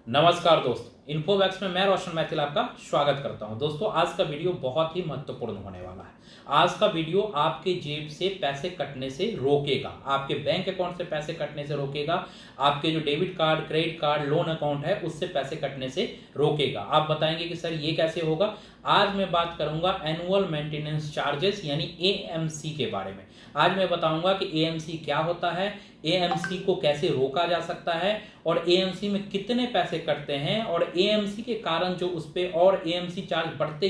नमस्कार दोस्तों, इन्फोवैक्स में मैं रोशन मैथिल आपका स्वागत करता हूं। दोस्तों, आज का वीडियो बहुत ही महत्वपूर्ण होने वाला है। आज का वीडियो आपके जेब से पैसे कटने से रोकेगा, आपके बैंक अकाउंट से पैसे कटने से रोकेगा, आपके जो debit card, credit card, loan account है उससे पैसे कटने से रोकेगा। आप बताएंगे कि सर ये कैसे होगा। आज मैं बात करूंगा एनुअल मेंटेनेंस चार्जेस यानी एएमसी के बारे में। आज मैं बताऊंगा कि एएमसी क्या होता है, एएमसी को कैसे रोका जा सकता है और एएमसी में कितने पैसे कटते हैं और एएमसी के कारण जो उस पे और एएमसी चार्ज बढ़ते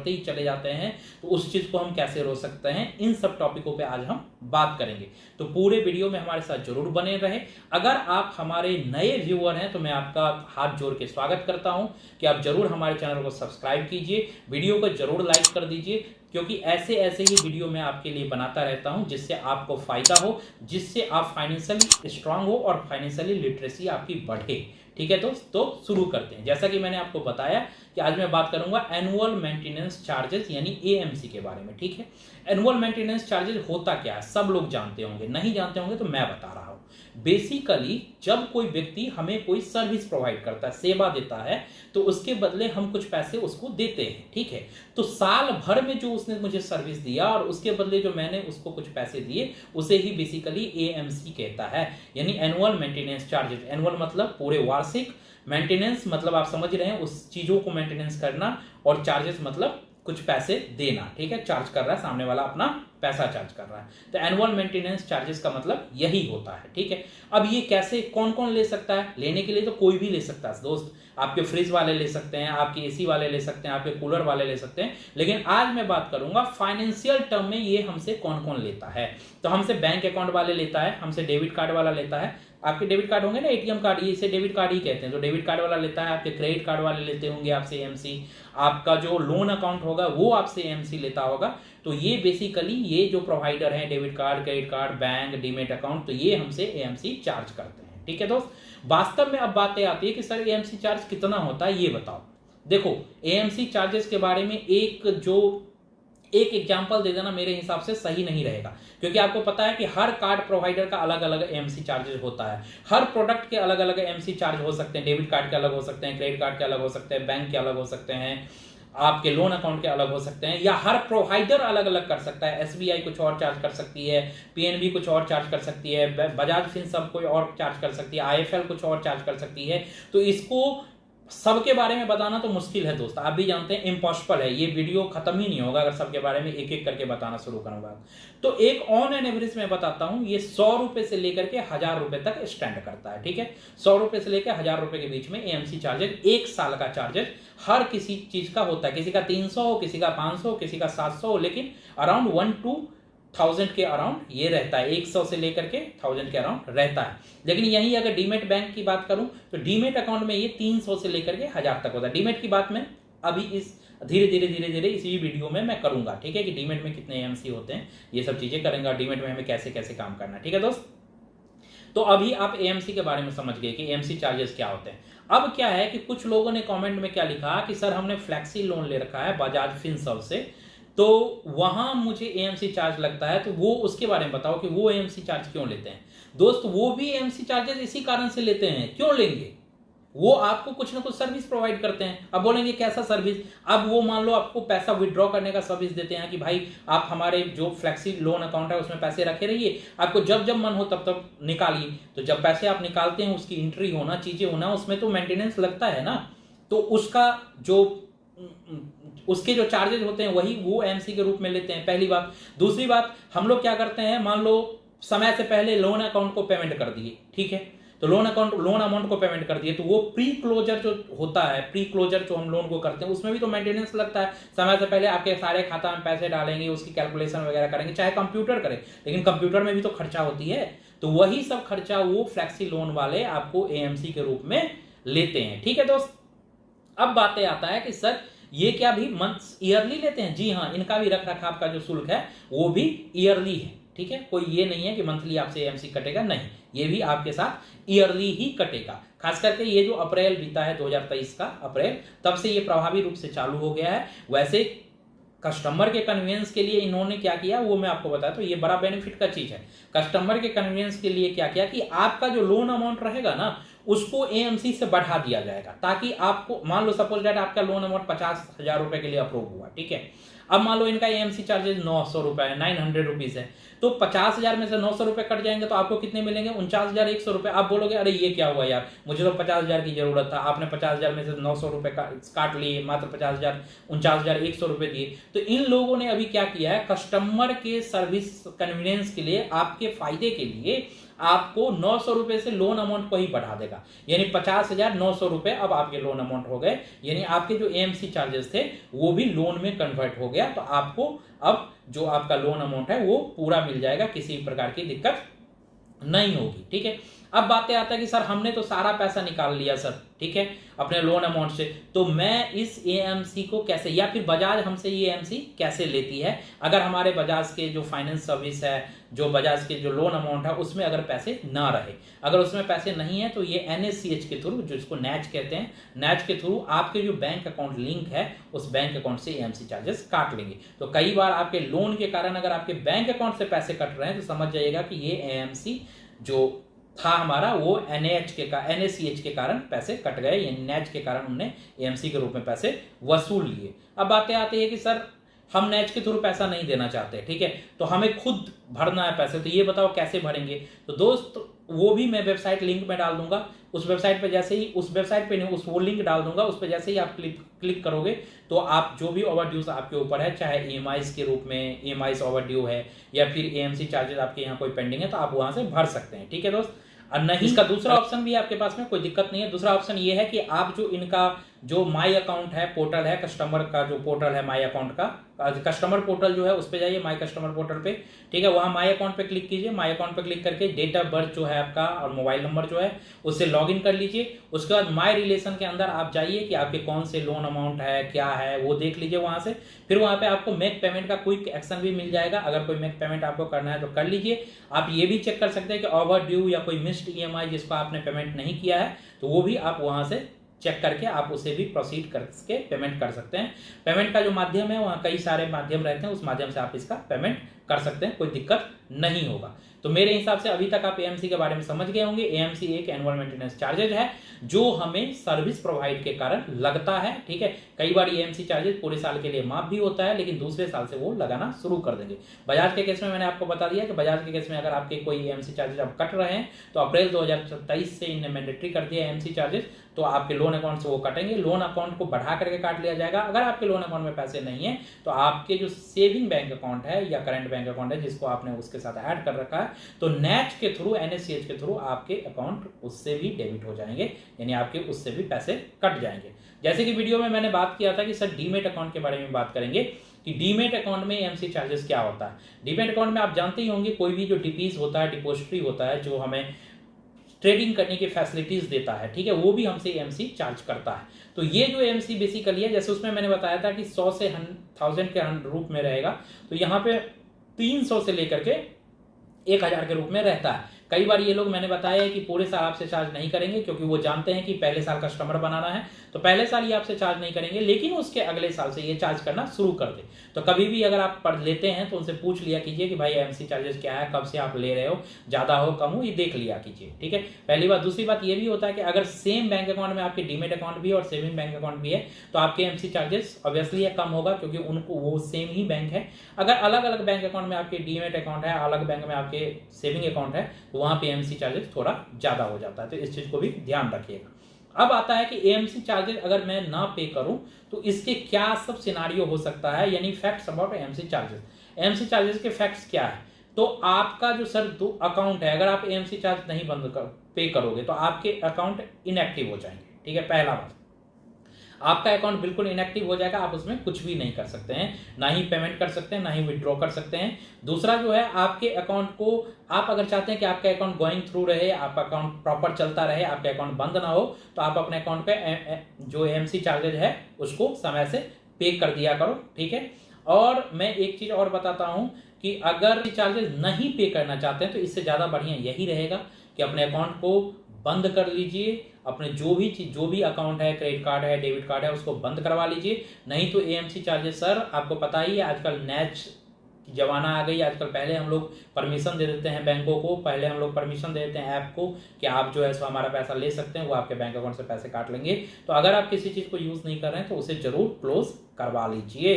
ही चले जाते हैं, तो उस चीज को हम कैसे रोक सकते हैं। इन सब टॉपिकों पे आज हम बात करेंगे, तो पूरे वीडियो में हमारे साथ जरूर बने रहे। अगर आप हमारे नए व्यूअर हैं तो मैं आपका हाथ जोड़ के स्वागत करता हूं कि आप जरूर हमारे चैनल को सब्सक्राइब कीजिए, वीडियो को जरूर लाइक कर दीजिए, क्योंकि ऐसे ही वीडियो मैं आपके लिए बनाता रहता हूं जिससे आपको फायदा हो, जिससे आप फाइनेंशियली स्ट्रांग हो और फाइनेंशियली लिटरेसी आपकी बढ़े। ठीक है दोस्त, तो शुरू करते हैं। जैसा कि मैंने आपको बताया कि आज मैं बात करूंगा एनुअल मेंटेनेंस चार्जेस यानी एएमसी के बारे में। ठीक है, एनुअल मेंटेनेंस चार्जेस होता क्या है सब लोग जानते होंगे, नहीं जानते होंगे तो मैं बता रहा हूं। बेसिकली जब कोई व्यक्ति हमें कोई सर्विस प्रोवाइड करता है, सेवा देता है, तो उसके बदले हम कुछ पैसे उसको देते हैं। ठीक है, तो साल भर में जो उसने मुझे सर्विस दिया और उसके बदले जो मैंने उसको कुछ पैसे दिए, उसे ही बेसिकली एएमसी कहता है, यानी एनुअल मेंटेनेंस चार्जेस। एनुअल मतलब पूरे वार्षिक, मेंटेनेंस मतलब आप समझ रहे हैं उस चीजों को मेंटेनेंस करना, और चार्जेस मतलब कुछ पैसे देना। ठीक है, चार्ज कर रहा है सामने वाला, अपना पैसा चार्ज कर रहा है, तो एनुअल मेंटेनेंस चार्जेस का मतलब यही होता है। ठीक है, अब ये कैसे कौन कौन ले सकता है? लेने के लिए तो कोई भी ले सकता है दोस्त, आपके फ्रिज वाले ले सकते हैं, आपके एसी वाले ले सकते हैं, आपके कूलर वाले ले सकते हैं, लेकिन आज मैं बात करूंगा फाइनेंशियल टर्म में ये हमसे कौन कौन लेता है। तो हमसे बैंक अकाउंट वाले लेता है, हमसे डेबिट कार्ड वाला लेता है, आपके डेबिट कार्ड होंगे ना, एटीएम कार्ड, ये इसे डेबिट कार्ड ही कहते हैं, तो डेबिट कार्ड वाला लेता है, आपके क्रेडिट कार्ड वाले लेते होंगे आपसे एएमसी, आपका जो लोन अकाउंट होगा वो आपसे एएमसी लेता होगा। तो ये बेसिकली ये जो प्रोवाइडर हैं, debit card, credit card, bank, demat account, तो ये हमसे एएमसी चार्ज करते हैं। ठीक है दोस्त, वास्तव में अब बातें आती है कि सर एएमसी चार्ज कितना होता है ये बताओ। देखो, एएमसी चार्जेस के बारे में एक एग्जांपल दे देना मेरे हिसाब से सही नहीं रहेगा, क्योंकि आपको पता है कि हर कार्ड प्रोवाइडर का अलग अलग एएमसी चार्जेस होता है, हर प्रोडक्ट के अलग अलग एएमसी चार्ज हो सकते हैं, डेबिट कार्ड के अलग हो सकते हैं, क्रेडिट कार्ड के अलग हो सकते हैं, बैंक के अलग हो सकते हैं, आपके लोन अकाउंट के अलग हो सकते हैं, या हर प्रोवाइडर अलग अलग कर सकता है। एसबीआई कुछ और चार्ज कर सकती है, पीएनबी कुछ और चार्ज कर सकती है, बजाज फिनसर्व कोई और चार्ज कर सकती है, आईएफएल कुछ और चार्ज कर सकती है। तो इसको सबके बारे में बताना तो मुश्किल है दोस्त, आप भी जानते हैं, इम्पॉसिबल है, ये वीडियो खत्म ही नहीं होगा अगर सबके बारे में एक एक करके बताना शुरू करूंगा। तो एक ऑन एन एवरेज में बताता हूं, ये 100 रुपए से लेकर के 1000 रुपए तक स्टैंड करता है। ठीक है, 100 रुपए से लेकर 1000 रुपए के बीच में एएमसी चार्जेस, एक साल का चार्जेस हर किसी चीज का होता है, किसी का 300 हो, किसी का 500, किसी का 700 हो, लेकिन अराउंड 1 to 1000 के अराउंड ये रहता है, 100 से लेकर के 1000 के अराउंड रहता है। लेकिन यही अगर डीमेट बैंक की बात करूं तो डीमेट अकाउंट में ये 300 से लेकर के 1000 तक होता है। डीमेट की बात में अभी इस धीरे धीरे इसी वीडियो में मैं करूंगा। ठीक है, कि डीमेट में कितने एएमसी होते हैं, ये सब चीजें करेंगे, डीमेट में हमें कैसे कैसे काम करना है। ठीक है दोस्त, तो अभी आप एएमसी के बारे में समझ गए कि एएमसी चार्जेस क्या होते हैं। अब क्या है कि कुछ लोगों ने कमेंट में क्या लिखा कि सर हमने फ्लैक्सी लोन ले रखा है बजाज फिनसर्व से, तो वहां मुझे एएमसी चार्ज लगता है, तो वो उसके बारे में बताओ कि वो एएमसी चार्ज क्यों लेते हैं। दोस्त, वो भी एएमसी चार्जेस इसी कारण से लेते हैं। क्यों लेंगे? वो आपको कुछ ना कुछ सर्विस प्रोवाइड करते हैं। अब बोलेंगे कैसा सर्विस? अब वो मान लो आपको पैसा विड्रॉ करने का सर्विस देते हैं कि भाई आप हमारे जो फ्लेक्सी लोन अकाउंट है उसमें पैसे रखे रहिए, आपको जब जब मन हो तब तब निकालिए। तो जब पैसे आप निकालते हैं उसकी एंट्री होना, चीजें होना, उसमें तो मेंटेनेंस लगता है ना, तो उसके जो चार्जेस होते हैं वही वो एएमसी के रूप में लेते हैं, पहली बात। दूसरी बात, हम लोग क्या करते हैं, मान लो समय से पहले लोन अकाउंट को पेमेंट कर दिए, ठीक है, तो लोन अमाउंट को पेमेंट कर दिए, तो वो प्री क्लोजर जो होता है, प्री क्लोजर जो हम लोन को करते हैं उसमें भी तो मेंटेनेंस लगता है। समय से पहले आपके सारे खाता में पैसे डालेंगे, उसकी कैलकुलेशन वगैरह करेंगे, चाहे कंप्यूटर करे, लेकिन कंप्यूटर में भी तो खर्चा होती है। तो वही सब खर्चा वो फ्लैक्सी लोन वाले आपको एएमसी के रूप में लेते हैं। ठीक है दोस्त, अब बातें आता है कि सर ये क्या भी मंथ ईयरली लेते हैं? जी हाँ, इनका भी रख रखाव का जो शुल्क है वो भी ईयरली है। ठीक है, कोई ये नहीं है कि मंथली आपसे एएमसी कटेगा, नहीं, ये भी आपके साथ ईयरली ही कटेगा। खास करके ये जो अप्रैल बीता है 2023 का अप्रैल, तब से ये प्रभावी रूप से चालू हो गया है। वैसे कस्टमर के कन्वीनियंस के लिए इन्होंने क्या किया वो मैं आपको बताया, तो ये बड़ा बेनिफिट का चीज है। कस्टमर के कन्वीनियंस के लिए क्या किया कि आपका जो लोन अमाउंट रहेगा ना, उसको एएमसी से बढ़ा दिया जाएगा, ताकि आपको मान लो सपोज दैट आपका लोन अमाउंट 50,000 रुपए के लिए अप्रूव हुआ, ठीक है। अब मान लो इनका एएमसी चार्जेस 900 रुपए है, 900 रुपीज है, तो 50,000 में से 900 रुपए कट जाएंगे तो आपको कितने मिलेंगे? 49,100 रुपए। आप बोलोगे अरे ये क्या हुआ यार, मुझे तो 50,000 की जरूरत था, आपने 50,000 में से 900 रुपए काट लिए, मात्र 50,000 49,100 रुपए दिए। तो इन लोगों ने अभी क्या किया है, कस्टमर के सर्विस कन्वीनियंस के लिए, आपके फायदे के लिए आपको 900 रुपए से लोन अमाउंट को ही बढ़ा देगा, यानी 50,900 रुपए अब आपके लोन अमाउंट हो गए, यानी आपके जो एएमसी चार्जेस थे वो भी लोन में कन्वर्ट हो गया। तो आपको अब जो आपका लोन अमाउंट है वो पूरा मिल जाएगा, किसी प्रकार की दिक्कत नहीं होगी, ठीक है। अब बातें आता है कि सर हमने तो सारा पैसा निकाल लिया सर, ठीक है, अपने लोन अमाउंट से, तो मैं इस एएमसी को कैसे, या फिर बजाज हमसे ये एएमसी कैसे लेती है? अगर हमारे बजाज के जो फाइनेंस सर्विस है, जो बजाज के जो लोन अमाउंट है उसमें अगर पैसे ना रहे, अगर उसमें पैसे नहीं है, तो ये एनएससीएच के थ्रू, जो इसको नैच कहते हैं, नैच के थ्रू आपके जो बैंक अकाउंट लिंक है उस बैंक अकाउंट से एएमसी चार्जेस काट लेंगे। तो कई बार आपके लोन के कारण अगर आपके बैंक अकाउंट से पैसे कट रहे हैं तो समझ जाइएगा कि ये एएमसी जो था हमारा वो एनएसीएच के कारण पैसे कट गए, यानी नैच के कारण हमने एएमसी के रूप में पैसे वसूल लिए। अब बातें आती है कि सर हम नैच के थ्रू पैसा नहीं देना चाहते, ठीक है, तो हमें खुद भरना है पैसे, तो ये बताओ कैसे भरेंगे? तो दोस्त वो भी मैं वेबसाइट लिंक में डाल दूंगा, उस वेबसाइट पे जैसे ही, उस वेबसाइट पे नहीं, उस वो लिंक डाल दूंगा, उस पे जैसे ही आप क्लिक करोगे तो आप जो भी ओवर ड्यूज आपके ऊपर है, चाहे ईएमआईज के रूप में ईएमआईज ओवर ड्यू है या फिर एएमसी चार्जेस आपके यहाँ कोई पेंडिंग है, तो आप वहां से भर सकते हैं, ठीक है दोस्त। और नहीं, इसका दूसरा ऑप्शन भी आपके पास में, कोई दिक्कत नहीं है। दूसरा ऑप्शन ये है कि आप जो इनका जो माई अकाउंट है, पोर्टल है, कस्टमर का जो पोर्टल है माई अकाउंट का, कस्टमर पोर्टल जो है उस पे जाइए, माई कस्टमर पोर्टल पे, ठीक है, वहां माई अकाउंट पे क्लिक कीजिए। माई अकाउंट पे क्लिक करके डेट ऑफ बर्थ जो है आपका और मोबाइल नंबर जो है उससे लॉगिन कर लीजिए। उसके बाद माई रिलेशन के अंदर आप जाइए कि आपके कौन से लोन अमाउंट है, क्या है, वो देख लीजिए वहां से। फिर वहां पे आपको मेक पेमेंट का क्विक एक्शन भी मिल जाएगा, अगर कोई मेक पेमेंट आपको करना है तो कर लीजिए। आप ये भी चेक कर सकते हैं कि ओवर ड्यू या कोई मिस्ड ईएमआई जिसको आपने पेमेंट नहीं किया है, तो वो भी आप वहां से चेक करके आप उसे भी प्रोसीड करके पेमेंट कर सकते हैं। पेमेंट का जो माध्यम है वहाँ कई सारे माध्यम रहते हैं, उस माध्यम से आप इसका पेमेंट कर सकते हैं, कोई दिक्कत नहीं होगा। तो मेरे हिसाब से अभी तक आप एएमसी के बारे में समझ गए होंगे। एएमसी एक एनुअल मेंटेनेंस चार्जेज है जो हमें सर्विस प्रोवाइड के कारण लगता है, ठीक है। कई बार एएमसी चार्जेज पूरे साल के लिए माफ भी होता है, लेकिन दूसरे साल से वो लगाना शुरू कर देंगे। बजाज के केस में मैंने आपको बता दिया कि बजाज के केस में अगर आपके कोई एएमसी चार्जेज अब कट रहे हैं तो अप्रैल 2023 से इन्हें मैंडेटरी कर दिया एएमसी चार्जेस, तो आपके लोन अकाउंट से वो कटेंगे। लोन अकाउंट को बढ़ा करके काट लिया जाएगा। अगर आपके लोन अकाउंट में पैसे नहीं है तो आपके जो सेविंग बैंक अकाउंट है या करंट बैंक अकाउंट है जिसको आपने उसके साथ ऐड कर रखा है, तो नैच के थ्रू, एनएससीएच के थ्रू आपके अकाउंट उससे भी डेबिट हो जाएंगे, यानी आपके उससे भी पैसे कट जाएंगे। जैसे कि वीडियो में मैंने बात किया था कि सर डीमेट अकाउंट के बारे में बात करेंगे कि डीमेट अकाउंट में एएमसी चार्जेस क्या होता है। डीमेट अकाउंट में आप जानते ही होंगे कोई भी जो डीपीज होता है, डिपोजिटरी होता है, जो हमें ट्रेडिंग करने की फैसिलिटीज देता है, ठीक है, वो भी हमसे एएमसी चार्ज करता है। तो ये जो एएमसी बेसिकली है, जैसे उसमें मैंने बताया था कि 100 से 1000 के रूप में रहेगा, तो यहाँ पे 300 से लेकर के 1000 के रूप में रहता है। कई बार ये लोग, मैंने बताया है कि पूरे साल आपसे चार्ज नहीं करेंगे, क्योंकि वो जानते हैं कि पहले साल कस्टमर बनाना है, तो पहले साल ये आपसे चार्ज नहीं करेंगे, लेकिन उसके अगले साल से ये चार्ज करना शुरू कर दे। तो कभी भी अगर आप पढ़ लेते हैं तो उनसे पूछ लिया कीजिए कि भाई एएमसी चार्जेस क्या है, कब से आप ले रहे हो, ज्यादा हो कम हो, ये देख लिया कीजिए, ठीक है, पहली बात। दूसरी बात ये भी होता है कि अगर सेम बैंक अकाउंट में आपके डीमेट अकाउंट भी है और सेविंग बैंक अकाउंट भी है, तो आपके एएमसी चार्जेस ऑब्वियसली कम होगा, क्योंकि उनको वो सेम ही बैंक है। अगर अलग अलग बैंक अकाउंट में आपके डीमेट अकाउंट है, अलग बैंक में आपके सेविंग अकाउंट है, तो वहां पे एएमसी चार्जेस थोड़ा ज्यादा हो जाता है, तो इस चीज को भी ध्यान रखिएगा। अब आता है कि एएमसी चार्जेस अगर मैं ना पे करूं तो इसके क्या सब सिनारियो हो सकता है, यानी facts about AMC charges. AMC charges के फैक्ट्स क्या है? तो आपका जो सर दो अकाउंट है, अगर आप एएमसी चार्ज नहीं पे करोगे तो आपके अकाउंट इनएक्टिव हो जाएंगे, ठीक है, पहला बात, आपका अकाउंट बिल्कुल इनएक्टिव हो जाएगा, आप उसमें कुछ भी नहीं कर सकते हैं, ना ही पेमेंट कर सकते हैं, ना ही विड्रॉ कर सकते हैं। दूसरा जो है, आपके अकाउंट को आप अगर चाहते हैं कि आपका अकाउंट गोइंग थ्रू रहे, आपका अकाउंट प्रॉपर चलता रहे, आपका अकाउंट बंद ना हो, तो आप अपने अकाउंट पे जो एएमसी चार्जेज है उसको समय से पे कर दिया करो, ठीक है। और मैं एक चीज और बताता हूं कि अगर चार्जेस नहीं पे करना चाहते हैं तो इससे ज्यादा बढ़िया यही रहेगा कि अपने अकाउंट को बंद कर लीजिए, अपने जो भी अकाउंट है, क्रेडिट कार्ड है, डेबिट कार्ड है, उसको बंद करवा लीजिए। नहीं तो एएमसी चार्जेस सर आपको पता ही है, आजकल नैच जमाना आ गई आजकल। पहले हम लोग परमिशन दे देते हैं बैंकों को, पहले हम लोग परमिशन दे देते हैं ऐप को कि आप जो है सो हमारा पैसा ले सकते हैं, वो आपके बैंक अकाउंट से पैसे काट लेंगे। तो अगर आप किसी चीज़ को यूज़ नहीं कर रहे हैं तो उसे जरूर क्लोज करवा लीजिए।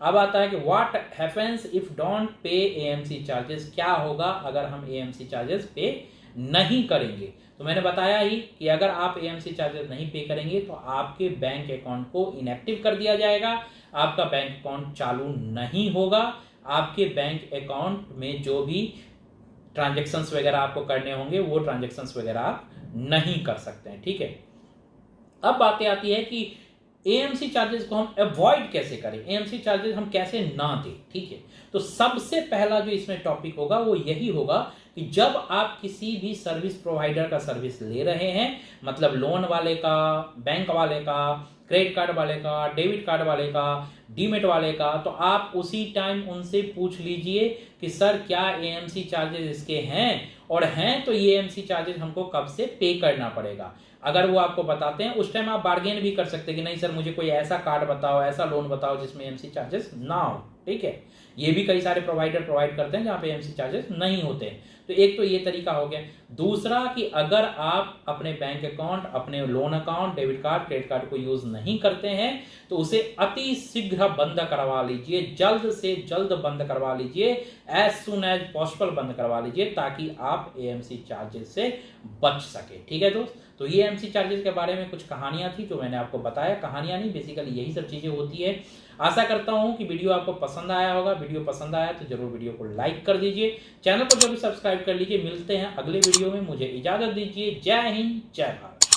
अब आता है कि what happens if don't pay AMC charges, क्या होगा अगर हम एएमसी चार्जेस पे नहीं करेंगे। तो मैंने बताया ही कि अगर आप एएमसी चार्जेस नहीं पे करेंगे तो आपके बैंक अकाउंट को इनएक्टिव कर दिया जाएगा, आपका बैंक अकाउंट चालू नहीं होगा, आपके बैंक अकाउंट में जो भी ट्रांजैक्शंस वगैरह आपको करने होंगे वो ट्रांजैक्शंस वगैरह आप नहीं कर सकते हैं। ठीक है, अब बातें आती है कि एएमसी चार्जेस को हम अवॉइड कैसे करें, एएमसी चार्जेस हम कैसे ना दें। ठीक है, तो सबसे पहला जो इसमें टॉपिक होगा वो यही होगा कि जब आप किसी भी सर्विस प्रोवाइडर का सर्विस ले रहे हैं, मतलब लोन वाले का, बैंक वाले का, क्रेडिट कार्ड वाले का, डेबिट कार्ड वाले का, डीमेट वाले का, तो आप उसी टाइम उनसे पूछ लीजिए कि सर क्या एएमसी चार्जेस इसके हैं, और हैं तो ये एएमसी चार्जेस हमको कब से पे करना पड़ेगा। अगर वो आपको बताते हैं उस टाइम आप बार्गेन भी कर सकते हैं कि नहीं सर मुझे कोई ऐसा कार्ड बताओ, ऐसा लोन बताओ जिसमें एएमसी चार्जेस ना हो। ठीक है, ये भी कई सारे प्रोवाइडर प्रोवाइड करते हैं जहाँ पे एएमसी चार्जेस नहीं होते हैं। तो एक तो ये तरीका हो गया। दूसरा कि अगर आप अपने बैंक अकाउंट, अपने loan account, debit card, credit card को यूज नहीं करते हैं तो उसे अति शीघ्र बंद करवा लीजिए, जल्द से जल्द बंद करवा लीजिए, एज सुन एज पॉसिबल बंद करवा लीजिए, ताकि आप एएमसी चार्जेस से बच सके। ठीक है दोस्त, तो ये एएमसी चार्जेस के बारे में कुछ कहानियां थी जो मैंने आपको बताया। कहानियां नहीं, बेसिकली यही सब चीजें होती है। आशा करता हूं कि वीडियो आपको पसंद आया होगा। वीडियो पसंद आया तो जरूर वीडियो को लाइक कर दीजिए, चैनल को जरूर सब्सक्राइब कर लीजिए। मिलते हैं अगले वीडियो में, मुझे इजाजत दीजिए। जय हिंद, जय भारत।